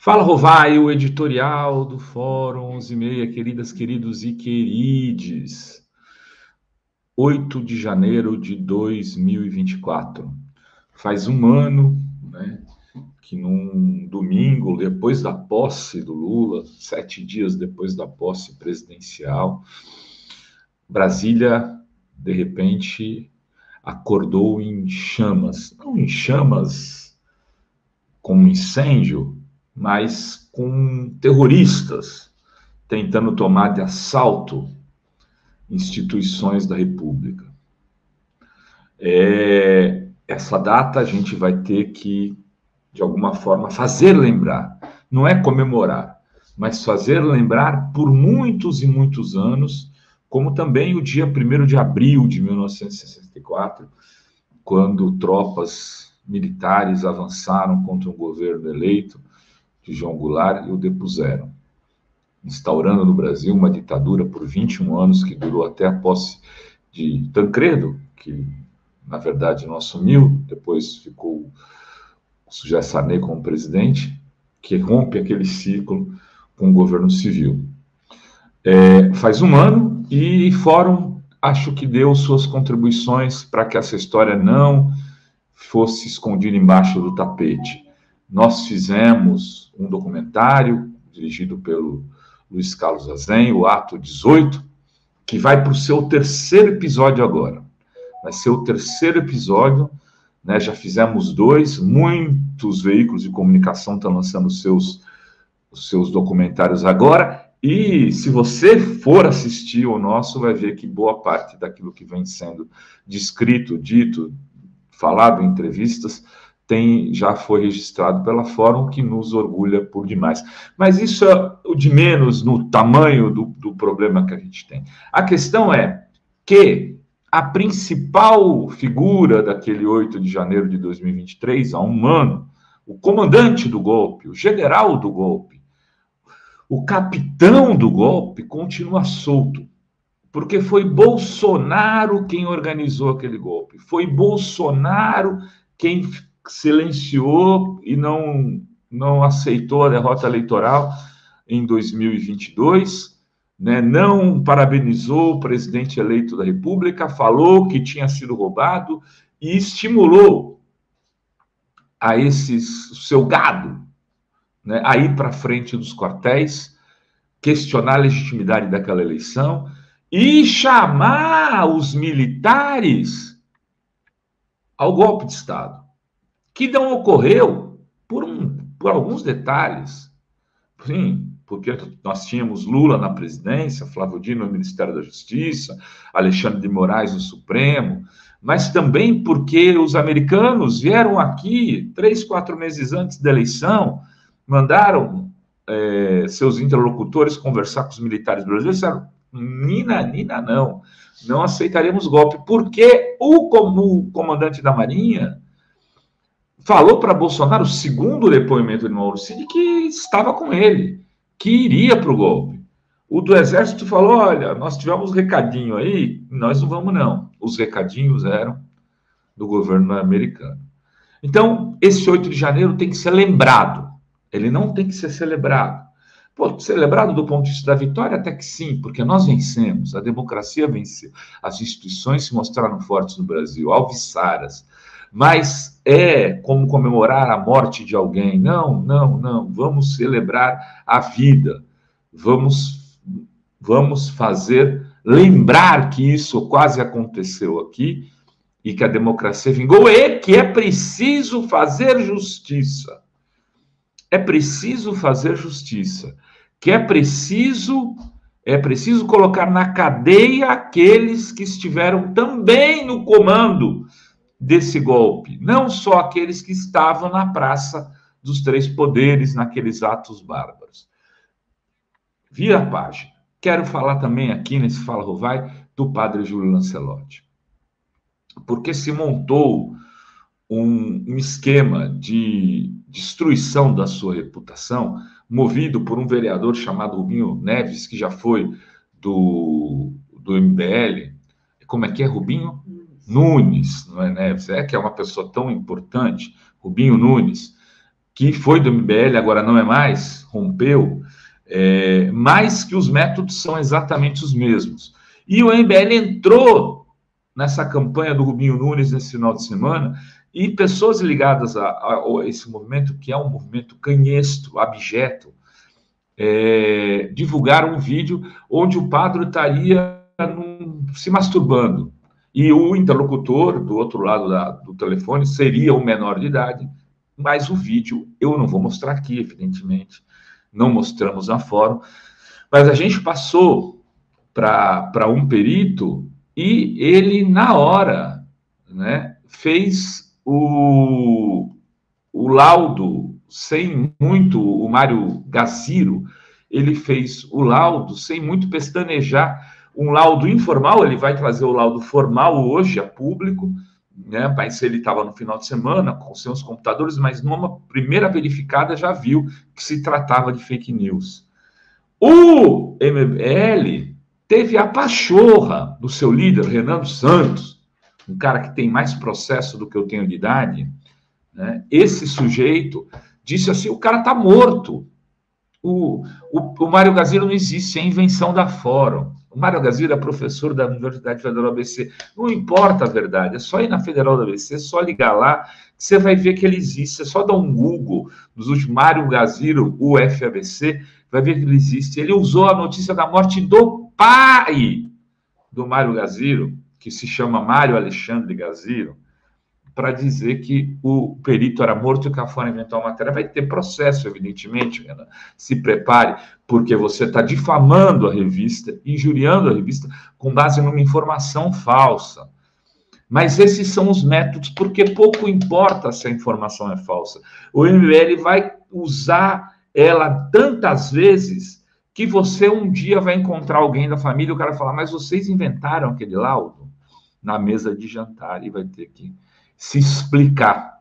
Fala, Rovai, o editorial do Fórum 11:30, queridas, queridos e querides. 8 de janeiro de 2024. Faz um ano, né, que num domingo, depois da posse do Lula, 7 dias depois da posse presidencial, Brasília, de repente, acordou em chamas. Não em chamas como incêndio, mas com terroristas tentando tomar de assalto instituições da República. Essa data a gente vai ter que, de alguma forma, fazer lembrar. Não é comemorar, mas fazer lembrar por muitos e muitos anos, como também o dia 1º de abril de 1964, quando tropas militares avançaram contra um governo eleito de João Goulart e o depuseram, instaurando no Brasil uma ditadura por 21 anos, que durou até a posse de Tancredo, que, na verdade, não assumiu, depois ficou o José Sarney como presidente, que rompe aquele ciclo com o governo civil. Faz um ano e Fórum, acho que deu suas contribuições para que essa história não fosse escondida embaixo do tapete. Nós fizemos um documentário dirigido pelo Luiz Carlos Azen, o Ato 18, que vai para o seu 3º episódio agora. Vai ser o 3º episódio, né? Já fizemos 2, muitos veículos de comunicação estão lançando os seus documentários agora, e se você for assistir o nosso, vai ver que boa parte daquilo que vem sendo descrito, dito, falado em entrevistas, já foi registrado pela Fórum, que nos orgulha por demais. Mas isso é o de menos no tamanho do problema que a gente tem. A questão é que a principal figura daquele 8 de janeiro de 2023, há um ano, o comandante do golpe, o general do golpe, o capitão do golpe, continua solto. Porque foi Bolsonaro quem organizou aquele golpe. Foi Bolsonaro quem silenciou e não aceitou a derrota eleitoral em 2022, né? Não parabenizou o presidente eleito da República, falou que tinha sido roubado e estimulou a o seu gado, né, a ir para frente dos quartéis, questionar a legitimidade daquela eleição e chamar os militares ao golpe de Estado, que não ocorreu por alguns detalhes. Sim, porque nós tínhamos Lula na presidência, Flávio Dino no Ministério da Justiça, Alexandre de Moraes no Supremo, mas também porque os americanos vieram aqui 3, 4 meses antes da eleição, mandaram seus interlocutores conversar com os militares brasileiros e disseram: Nina, não aceitaremos golpe, porque o comandante da Marinha falou para Bolsonaro, segundo o depoimento de Mauro Cid, que estava com ele, que iria para o golpe. O do Exército falou: olha, nós tivemos um recadinho aí, nós não vamos não. Os recadinhos eram do governo americano. Então, esse 8 de janeiro tem que ser lembrado, ele não tem que ser celebrado. Pô, celebrado do ponto de vista da vitória, até que sim, porque nós vencemos, a democracia venceu, as instituições se mostraram fortes no Brasil, alvissaras, mas é como comemorar a morte de alguém. Não, vamos celebrar a vida, vamos fazer lembrar que isso quase aconteceu aqui e que a democracia vingou e que é preciso fazer justiça. É preciso fazer justiça, que é preciso colocar na cadeia aqueles que estiveram também no comando desse golpe, não só aqueles que estavam na Praça dos Três Poderes, naqueles atos bárbaros. Vira a página. Quero falar também aqui nesse Fala Rovai do padre Júlio Lancelotti, porque se montou um esquema de destruição da sua reputação, movido por um vereador chamado Rubinho Neves, que já foi do MBL. Como é que é, Rubinho? Nunes, não é Neves, que é uma pessoa tão importante, Rubinho Nunes, que foi do MBL, agora não é mais, rompeu, mas que os métodos são exatamente os mesmos. E o MBL entrou nessa campanha do Rubinho Nunes nesse final de semana, e pessoas ligadas a esse movimento, que é um movimento canhesto, abjeto, divulgaram um vídeo onde o padre estaria se masturbando. E o interlocutor, do outro lado do telefone, seria o menor de idade, mas o vídeo eu não vou mostrar aqui, evidentemente. Não mostramos na fórum. Mas a gente passou para um perito e ele, na hora, né, fez o laudo sem muito, o Mário Gazziro, ele fez o laudo sem muito pestanejar, um laudo informal, ele vai trazer o laudo formal hoje a público, né, mas ele estava no final de semana com seus computadores, mas numa primeira verificada já viu que se tratava de fake news. O MBL teve a pachorra do seu líder, Renan dos Santos, um cara que tem mais processo do que eu tenho de idade, né? Esse sujeito disse assim, o cara está morto. O Mário Gazziro não existe, é invenção da Fórum. O Mário Gazziro é professor da Universidade Federal do ABC. Não importa a verdade, é só ir na Federal do ABC, é só ligar lá, que você vai ver que ele existe. É só dar um Google nos últimos Mário Gazziro, UFABC, vai ver que ele existe. Ele usou a notícia da morte do pai do Mário Gazziro, que se chama Mário Alexandre Gazziro, para dizer que o perito era morto e que a Fórum inventou a matéria. Vai ter processo, evidentemente, Renan. Se prepare, porque você está difamando a revista, injuriando a revista, com base numa informação falsa. Mas esses são os métodos, porque pouco importa se a informação é falsa. O MBL vai usar ela tantas vezes que você um dia vai encontrar alguém da família e o cara falar, mas vocês inventaram aquele laudo na mesa de jantar, e vai ter que se explicar,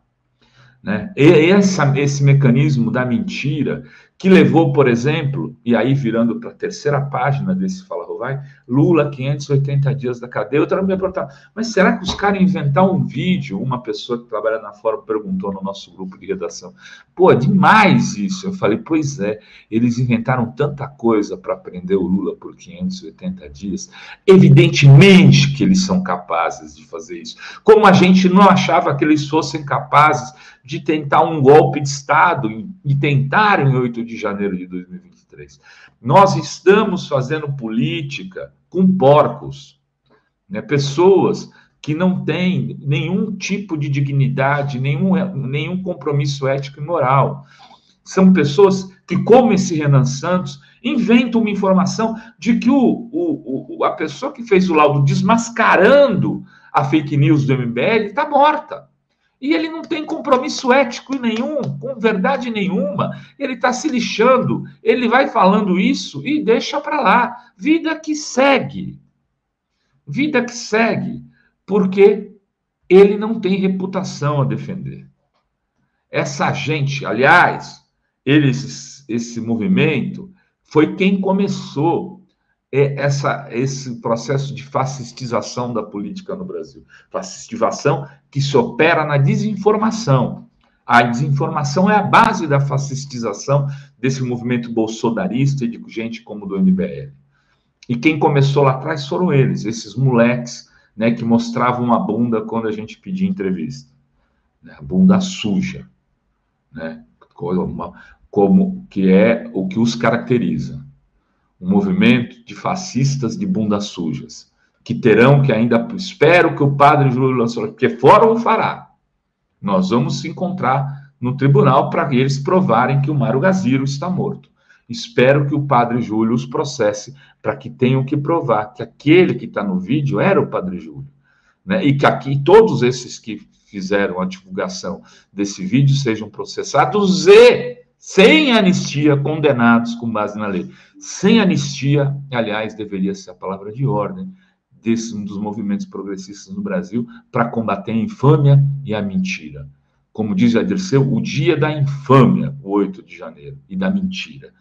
né? Esse mecanismo da mentira que levou, por exemplo, e aí virando para a terceira página desse Fala Rovai, Lula, 580 dias da cadeia. Eu estava me perguntando, mas será que os caras inventaram um vídeo? Uma pessoa que trabalha na Fórum perguntou no nosso grupo de redação. Pô, é demais isso. Eu falei, pois é, eles inventaram tanta coisa para prender o Lula por 580 dias. Evidentemente que eles são capazes de fazer isso. Como a gente não achava que eles fossem capazes de tentar um golpe de Estado e tentar em 8 de janeiro de 2023. Nós estamos fazendo política com porcos, né? Pessoas que não têm nenhum tipo de dignidade, nenhum compromisso ético e moral. São pessoas que, como esse Renan Santos, inventam uma informação de que a pessoa que fez o laudo desmascarando a fake news do MBL está morta. E ele não tem compromisso ético nenhum, com verdade nenhuma. Ele está se lixando, ele vai falando isso e deixa para lá. Vida que segue. Vida que segue. Porque ele não tem reputação a defender. Essa gente, aliás, esse movimento foi quem começou esse processo de fascistização da política no Brasil. Fascistização que se opera na desinformação. A desinformação é a base da fascistização desse movimento bolsonarista e de gente como do MBL. E quem começou lá atrás foram eles, esses moleques, né, que mostravam a bunda quando a gente pedia entrevista. Né, a bunda suja. Né, como que é o que os caracteriza. Um movimento de fascistas de bundas sujas, que terão que ainda, espero que o padre Júlio lançou, porque fórum fará. Nós vamos se encontrar no tribunal para eles provarem que o Mário Gazziro está morto. Espero que o padre Júlio os processe para que tenham que provar que aquele que está no vídeo era o padre Júlio. Né? E que aqui todos esses que fizeram a divulgação desse vídeo sejam processados e sem anistia, condenados com base na lei. Sem anistia, aliás, deveria ser a palavra de ordem um dos movimentos progressistas no Brasil para combater a infâmia e a mentira. Como diz a Dirceu, o dia da infâmia, o 8 de janeiro, e da mentira,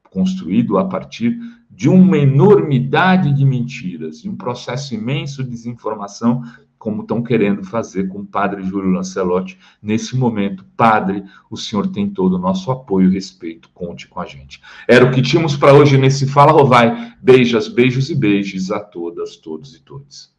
construído a partir de uma enormidade de mentiras, e um processo imenso de desinformação como estão querendo fazer com o padre Júlio Lancelotti nesse momento. Padre, o senhor tem todo o nosso apoio e respeito, conte com a gente. Era o que tínhamos para hoje nesse Fala Rovai. Beijos e beijos a todas, todos e todos.